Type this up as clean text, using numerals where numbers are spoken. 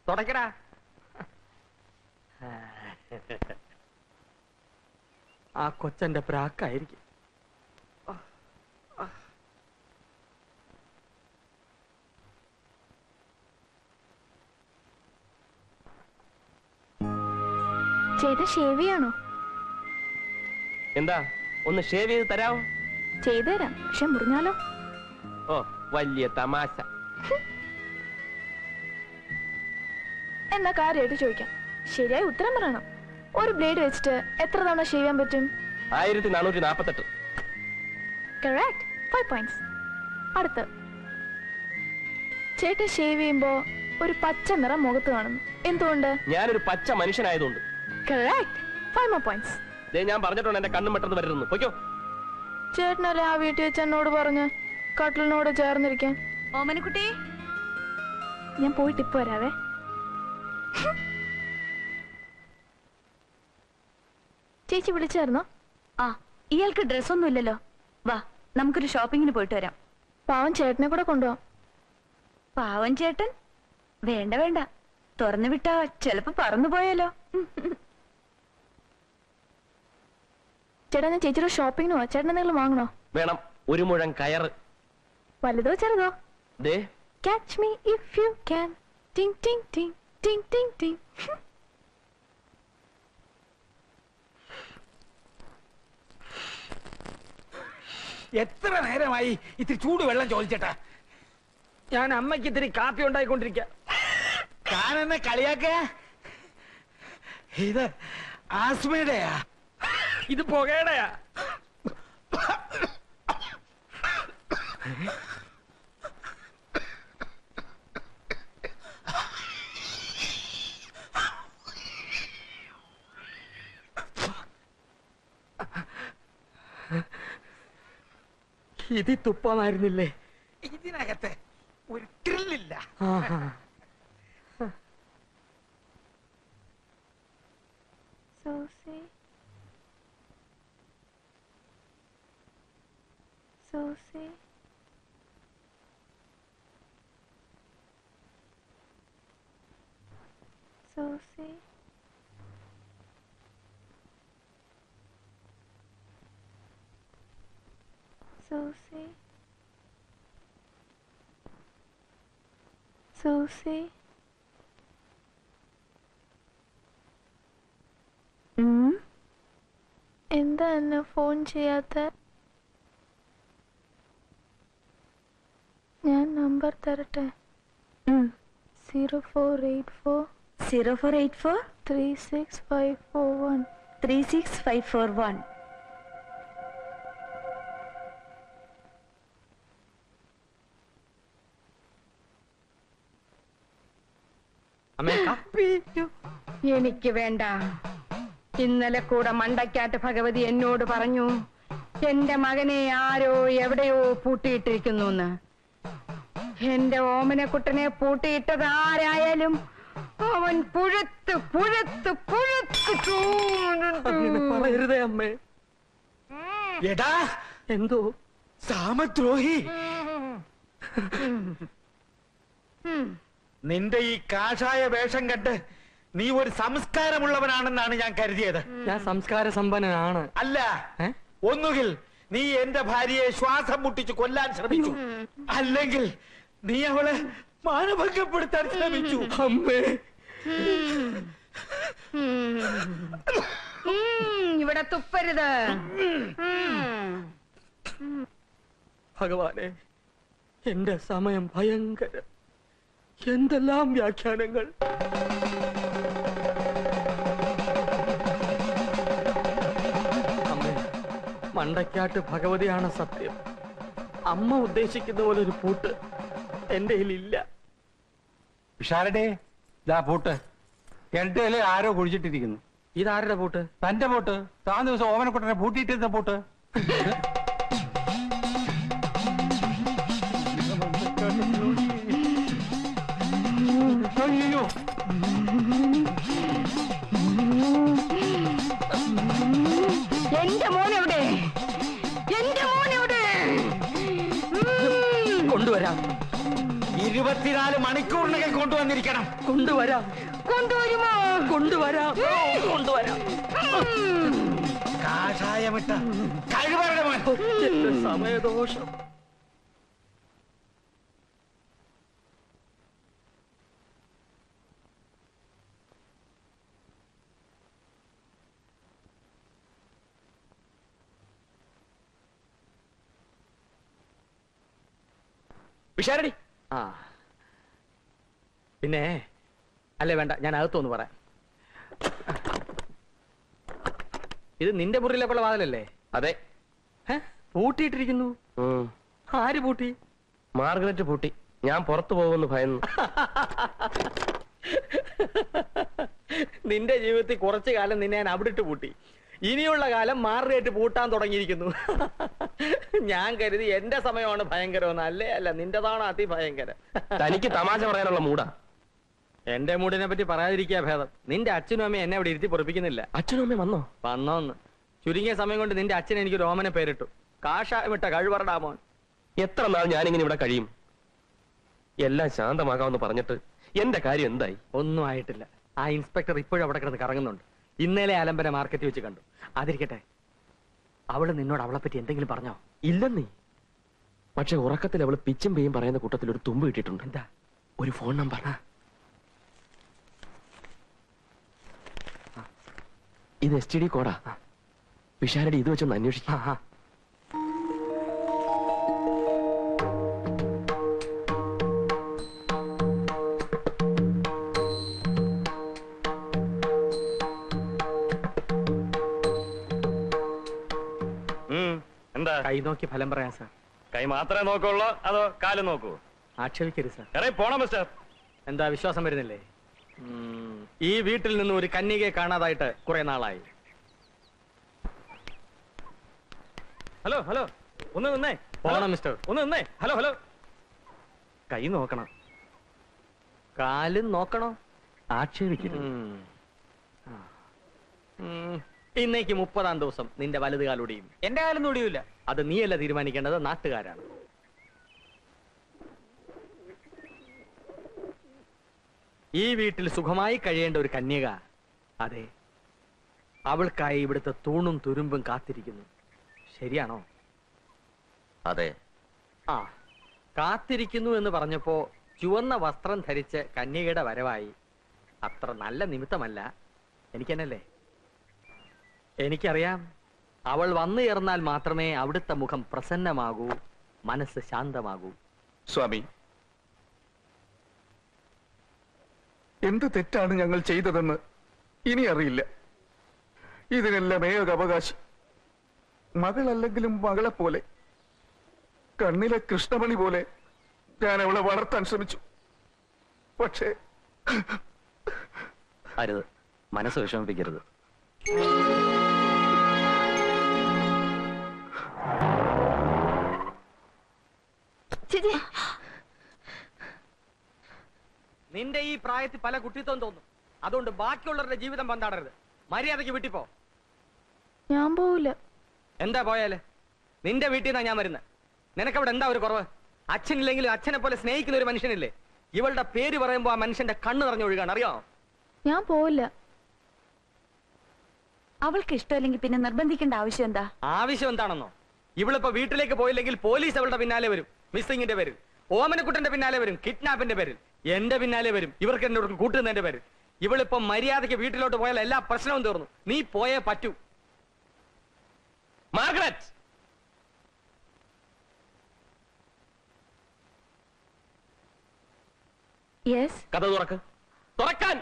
തുടക്കടാ. ആ കൊച്ചന്റെ പ്രാക്കായിരിക്കും. ചേട്ടാ ഷേവ് ചെയ്യാണോ? എന്താ ഒന്ന് ഷേവ് ചെയ്ത് തരാമോ? ചെയ്തു തരാം, പക്ഷെ മുറിഞ്ഞാലോ? ഓ വലിയ തമാശ. എന്നാ കാര്യമായിട്ട് ചോദിക്കാം, ശരിയായി ഉത്തരം പറയണം. ഒരു ബ്ലേഡ് വെച്ചിട്ട് എത്ര തവണ ഷേവ് ചെയ്യാൻ പറ്റും? 1448. Correct, 5 points. അടുത്ത്, ചേട്ടൻ ഷേവ് ചെയ്യുമ്പോ ഒരു പച്ച നിറം മുഖത്ത് കാണുന്നു, എന്തുകൊണ്ട്? ഞാനൊരു പച്ച മനുഷ്യനായതുകൊണ്ട്. Correct, 5 more points. ഞാൻ പറഞ്ഞിട്ടുണ്ട് എന്റെ കണ്ണും പെട്ടെന്ന് വരുന്നു. പൊയ്ക്കോ. ചേട്ടനല്ലേ ആ വീട്ടിൽ വെച്ച് എന്നോട് പറഞ്ഞ് കട്ടിലിനോട് ചേർന്നിരിക്കാൻ? ഓമനക്കുട്ടി, ഞാൻ പോയിട്ട് ഇപ്പൊ വരാവേ. ചേച്ചി വിളിച്ചായിരുന്നോ? ആ, ഇയാൾക്ക് ഡ്രസ്സൊന്നും ഇല്ലല്ലോ. വാ, നമുക്കൊരു ഷോപ്പിങ്ങിന് പോയിട്ട് വരാം. പാവം ചേട്ടനെ കൂടെ കൊണ്ടുപോവാം. പാവൻ ചേട്ടൻ? വേണ്ട വേണ്ട, തുറന്നു വിട്ടാ ചിലപ്പോ പറന്നു പോയാലോ. ചേട്ടാ ഞാൻ ചേച്ചിയുടെ ഷോപ്പിങ്ങിന് പോവാ. ചേട്ടൻ എന്തെങ്കിലും വാങ്ങണോ? വേണം, ഒരു മുഴം കയറ്. വലുതോ ചെറുതോ? ദേ, Catch me if you can. Ting ting ting ting ting ting. എത്ര നേരമായി ഇത്തിരി ചൂട് വെള്ളം ചോദിച്ചേട്ടാ? ഞാൻ അമ്മയ്ക്ക് ഇത്തിരി കാപ്പി ഉണ്ടായിക്കൊണ്ടിരിക്ക. ഞാനെന്നെ കളിയാക്ക? ഇത് ആസ്മയുടെയാ? ഇത് പുകയുടെയാ. ഇതിൽ തുപ്പാമായിരുന്നില്ലേ? ഇതിനകത്ത് ഒരു ത്രില്ലില്ല. Susie. Susie. Susie. Susie. Susie. എന്താ എന്നെ ഫോൺ ചെയ്യാത്ത? ഞാൻ നമ്പർ തരട്ടെ. 0484 0484 36541 36541. അമ്മേ കാപ്പി. എനിക്ക് വേണ്ട. ഇന്നലെ കൂടെ മണ്ടയ്ക്കാട്ട് ഭഗവതി എന്നോട് പറഞ്ഞു എന്റെ മകനെ ആരോ എവിടെയോ പൂട്ടിയിട്ടിരിക്കുന്നു എന്ന്. എന്റെ ഓമനക്കുട്ടനെ പൂട്ടിയിട്ടത് ആരായാലും അവൻ പുഴുത്ത് പുഴുത്ത് പുഴുത്ത് പറയരുതേ അമ്മേ. എടാ, എന്തോ സാമദ്രോഹി, നിന്റെ ഈ കാഷായ വേഷം കണ്ട് നീ ഒരു സംസ്കാരമുള്ളവനാണെന്നാണ് ഞാൻ കരുതിയത്. ഞാൻ സംസ്കാര സമ്പന്നനാണ്. അല്ല, ഒന്നുകിൽ നീ എന്റെ ഭാര്യയെ ശ്വാസം മുട്ടിച്ച് കൊല്ലാൻ ശ്രമിച്ചു, അല്ലെങ്കിൽ നീ അവളെ മാനഭംഗപ്പെടുത്താൻ ശ്രമിച്ചു. അമ്മേ, ഇവിടെ തുപ്പരുത്. ഭഗവാനെ, എന്റെ സമയം ഭയങ്കരം. എന്തെല്ലാം വ്യാഖ്യാനങ്ങൾ. അമ്മേ, മണ്ടയ്ക്കാട്ട് ഭഗവതിയാണ് സത്യം. അമ്മ ഉദ്ദേശിക്കുന്ന പോലെ ഒരു പൂട്ട് എന്റെ കയ്യിലില്ല. വിശാലടേ, ഇതാ പൂട്ട്. കിണറ്റില് ആരോ കുഴിച്ചിട്ടിരിക്കുന്നു. ഇതാരുടെ പൂട്ട്? തന്റെ പൂട്ട്. താൻ ദിവസം ഓമനക്കുട്ടനെ പൂട്ടിയിട്ടിരുന്ന പൂട്ട്. അയ്യോ, എന്റെ മോനെവിടെ? എന്റെ മോനെവിടെ? കൊണ്ടുവരാം. 20 24 മണിക്കൂറിനകം കൊണ്ടുവന്നിരിക്കണം. കൊണ്ടുവരാം. കൊണ്ടുവരുമോ? കൊണ്ടുവരാം. കൊണ്ടുവരാം. കാഷായമിട്ട കഴിവരുടെ മോൻ. എന്റെ സമയദോഷം. വിശാരടി, ആ പിന്നെ അല്ലേ വേണ്ട, ഞാൻ അകത്തൊന്ന് പറയാം. ഇത് നിന്റെ മുറിയിലേക്കുള്ള വാതിലല്ലേ? അതെ. പൂട്ടിയിട്ടിരിക്കുന്നു. ആര് പൂട്ടി? മാർഗരറ്റ് പൂട്ടി. ഞാൻ പുറത്തു പോകുമെന്ന് ഭയന്നു. നിന്റെ ജീവിതത്തിൽ കുറച്ചു കാലം നിന്നെ ഞാൻ അവിടെ ഇട്ട് പൂട്ടി. ഇനിയുള്ള കാലം മാർഗരറ്റ് പൂട്ടാൻ തുടങ്ങിയിരിക്കുന്നു. ഞാൻ കരുതി എന്റെ സമയമാണ് ഭയങ്കരമെന്ന്. അല്ലേ അല്ല, നിന്റെതാണ് അതിഭയങ്കരം. തനിക്ക് തമാശ പറയാനുള്ള മൂടാ. എന്റെ മൂടിനെ പറ്റി പറയാതിരിക്കാ ഭേദം. നിന്റെ അച്ഛനും അമ്മയും എന്നെ അവിടെ ഇരുത്തി പൊറപ്പിക്കുന്നില്ല. അച്ഛനും അമ്മയും വന്നോ? വന്നോന്ന്. ചുരുങ്ങിയ സമയം കൊണ്ട് നിന്റെ അച്ഛൻ എനിക്ക് രോമനെ പേരിട്ടു. കാഷായമിട്ട കഴിവറടാ മോൻ. എത്ര നാൾ ഞാനിങ്ങനെ ഇവിടെ കഴിയും? എല്ലാം ശാന്തമാകാമെന്ന് പറഞ്ഞിട്ട് എന്റെ കാര്യം എന്തായി? ഒന്നും ആയിട്ടില്ല. ആ ഇൻസ്പെക്ടർ ഇപ്പോഴും അവിടെ കിടന്ന് കറങ്ങുന്നുണ്ട്. ഇന്നലെ ആലമ്പന മാർക്കറ്റ് വെച്ച് കണ്ടു. അതിരിക്കട്ടെ, അവള് നിന്നോട് അവളെ പറ്റി എന്തെങ്കിലും പറഞ്ഞോ? ഇല്ലെന്നേ. പക്ഷെ ഉറക്കത്തിൽ അവള് പിച്ചും പേയും പറയുന്ന കൂട്ടത്തിൽ ഒരു തുമ്പ് കിട്ടിയിട്ടുണ്ട്. എന്താ? ഒരു ഫോൺ നമ്പർ. ഇത് STD കോഡാ. വിശാരടി, ഇത് വെച്ചൊന്ന് അന്വേഷിക്കാം. എന്താ? കൈ നോക്കി ഫലം പറയാം സാർ. കൈ മാത്രമേ നോക്കുള്ളൂ അതോ കാല് നോക്കൂ? ആക്ഷേപിക്കരുത് സാർ. എറേ പോണം മിസ്റ്റർ. എന്താ വിശ്വാസം വരുന്നില്ലേ? ഈ വീട്ടിൽ നിന്ന് ഒരു കന്യകയെ കാണാതായിട്ട് കുറെ നാളായി. ഹലോ ഹലോ, ഒന്ന് നിന്നേ. പോണം മിസ്റ്റർ. ഒന്ന് നിന്നേ. Hello hello. കൈ നോക്കണം, കാലും നോക്കണോ? ആക്ഷേപിക്കരുത്. ഇന്നേക്ക് 30-ാം ദിവസം നിന്റെ വലത് കാലൊടിയും. എന്റെ കാലൊന്നും ഒടിയൂല. അത് നീയല്ല തീരുമാനിക്കേണ്ടത്, നാട്ടുകാരാണ്. ഈ വീട്ടിൽ സുഖമായി കഴിയേണ്ട ഒരു കന്യക, അതെ, അവൾക്കായി ഇവിടുത്തെ തൂണും തുരുമ്പും കാത്തിരിക്കുന്നു. ശരിയാണോ? അതെ. ആ, കാത്തിരിക്കുന്നു എന്ന് പറഞ്ഞപ്പോ ചുവന്ന വസ്ത്രം ധരിച്ച് കന്യകയുടെ വരവായി. അത്ര നല്ല നിമിത്തമല്ല. എനിക്കെന്നല്ലേ? എനിക്കറിയാം, അവൾ വന്നു ചേർന്നാൽ മാത്രമേ അവിടുത്തെ മുഖം പ്രസന്നമാകൂ, മനസ്സ് ശാന്തമാകൂ. സ്വാമി, എന്ത് തെറ്റാണ് ഞങ്ങൾ ചെയ്തതെന്ന് ഇനി അറിയില്ല. ഇതിനെല്ലാം ഏക അവകാശി മകളല്ലെങ്കിലും മകളെ പോലെ, കണ്ണിലെ കൃഷ്ണമണി പോലെ ഞാൻ അവളെ വളർത്താൻ ശ്രമിച്ചു. പക്ഷേ അരുത്, മനസ്സ് വിഷമിപ്പിക്കരുത്. നിന്റെ ഈ പ്രായത്തിൽ പല കുട്ടിത്വം തോന്നും. അതുകൊണ്ട് ബാക്കിയുള്ളവരുടെ ജീവിതം പന്താടരുത്. മര്യാദയ്ക്ക് വീട്ടിൽ പോ. ഞാൻ പോവില്ല. എന്താ പോയാല്? നിന്റെ വീട്ടിൽ നിന്നാ ഞാൻ വരുന്നത്. നിനക്കവിടെ എന്താ ഒരു കുറവ്? അച്ഛനില്ലെങ്കിലും അച്ഛനെ പോലെ സ്നേഹിക്കുന്ന ഒരു മനുഷ്യനില്ലേ? ഇവളുടെ പേര് പറയുമ്പോ ആ മനുഷ്യന്റെ കണ്ണ് നിറഞ്ഞൊഴുകാണ്, അറിയാമോ? ഞാൻ പോവില്ല. അവൾക്ക് ഇഷ്ടമല്ലെങ്കിൽ പിന്നെ നിർബന്ധിക്കേണ്ട ആവശ്യം എന്താ? ആവശ്യം എന്താണെന്നോ? ഇവളിപ്പോ വീട്ടിലേക്ക് പോയില്ലെങ്കിൽ പോലീസ് അവളുടെ പിന്നാലെ വരും. മിസ്സിങ്ങിന്റെ പേരിൽ, ഓമനക്കുട്ടന്റെ പിന്നാലെ വരും, കിഡ്നാപ്പിന്റെ പേരിൽ, എന്റെ പിന്നാലെ വരും, ഇവർക്ക് എന്നോട് കൂട്ടുന്നതിന്റെ പേരിൽ. ഇവളിപ്പോ മര്യാദയ്ക്ക് വീട്ടിലോട്ട് പോയാൽ എല്ലാ പ്രശ്നവും തീർന്നു. നീ പോയേ പറ്റൂ. Margaret, yes. കഥ തുറക്ക്. തുറക്കാൻ.